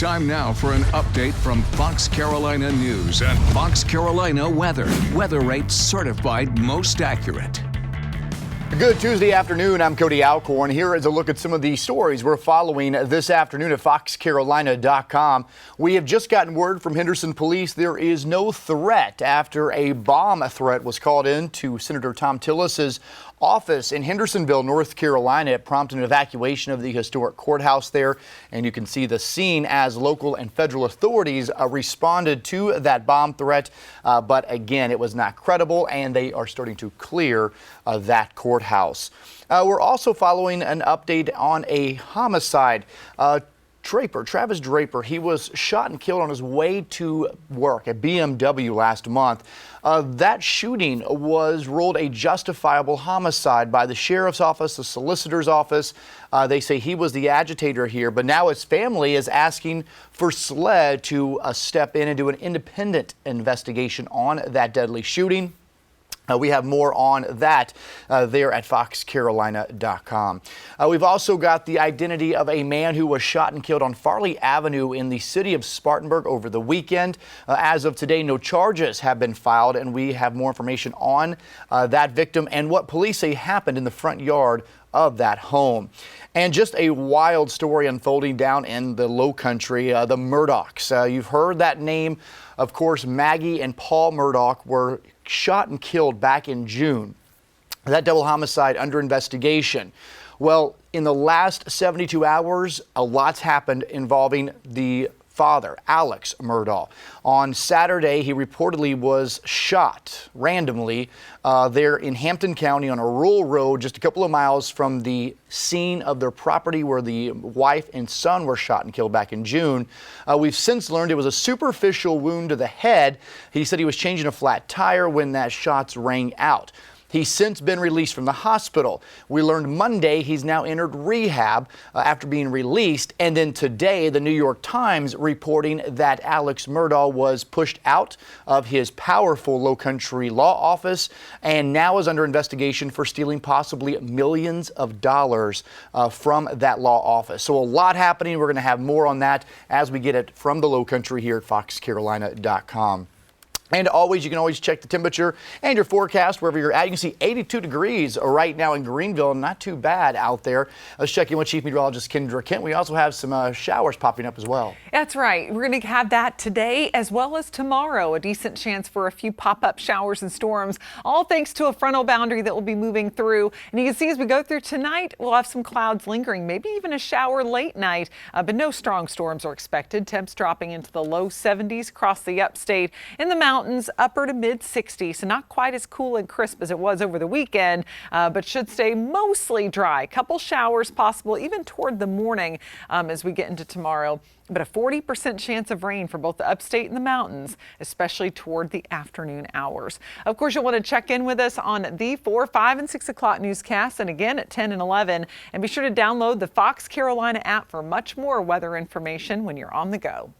Time now for an update from Fox Carolina News and Fox Carolina Weather. Weather rates certified most accurate. Good Tuesday afternoon. I'm Cody Alcorn. Here is a look at some of the stories we're following this afternoon at foxcarolina.com. We have just gotten word from Henderson police there is no threat after a bomb threat was called in to Senator Thom Tillis' office in Hendersonville, North Carolina. It prompted an evacuation of the historic courthouse there, and you can see the scene as local and federal authorities responded to that bomb threat. But again, it was not credible, and they are starting to clear that courthouse. We're also following an update on a homicide. Travis Draper, he was shot and killed on his way to work at BMW last month. That shooting was ruled a justifiable homicide by the sheriff's office, the solicitor's office. They say he was the agitator here, but now his family is asking for SLED to step in and do an independent investigation on that deadly shooting. We have more on that there at foxcarolina.com. We've also got the identity of a man who was shot and killed on Farley Avenue in the city of Spartanburg over the weekend. As of today, no charges have been filed, and we have more information on that victim and what police say happened in the front yard of that home. And just a wild story unfolding down in the Low Country, the Murdaughs. You've heard that name. Of course, Maggie and Paul Murdaugh were shot and killed back in June. That double homicide under investigation. Well, in the last 72 hours, a lot's happened involving the father, Alex Murdaugh. On Saturday, he reportedly was shot randomly there in Hampton County on a rural road just a couple of miles from the scene of their property where the wife and son were shot and killed back in June. We've since learned it was a superficial wound to the head. He said he was changing a flat tire when that shots rang out. He's since been released from the hospital. We learned Monday he's now entered rehab after being released. And then today, the New York Times reporting that Alex Murdaugh was pushed out of his powerful Low Country law office and now is under investigation for stealing possibly millions of dollars from that law office. So a lot happening. We're going to have more on that as we get it from the Low Country here at foxcarolina.com. And always, you can always check the temperature and your forecast wherever you're at. You can see 82 degrees right now in Greenville. Not too bad out there. Let's check in with Chief Meteorologist Kendra Kent. We also have some showers popping up as well. That's right. We're going to have that today as well as tomorrow. A decent chance for a few pop-up showers and storms, all thanks to a frontal boundary that will be moving through. And you can see as we go through tonight, we'll have some clouds lingering, maybe even a shower late night, but no strong storms are expected. Temps dropping into the low 70s across the upstate. In the mountains, upper to mid 60s, so not quite as cool and crisp as it was over the weekend, but should stay mostly dry. Couple showers possible even toward the morning as we get into tomorrow, but a 40% chance of rain for both the upstate and the mountains, especially toward the afternoon hours. Of course, you'll want to check in with us on the 4, 5, and 6 o'clock newscasts, and again at 10 and 11. And be sure to download the Fox Carolina app for much more weather information when you're on the go.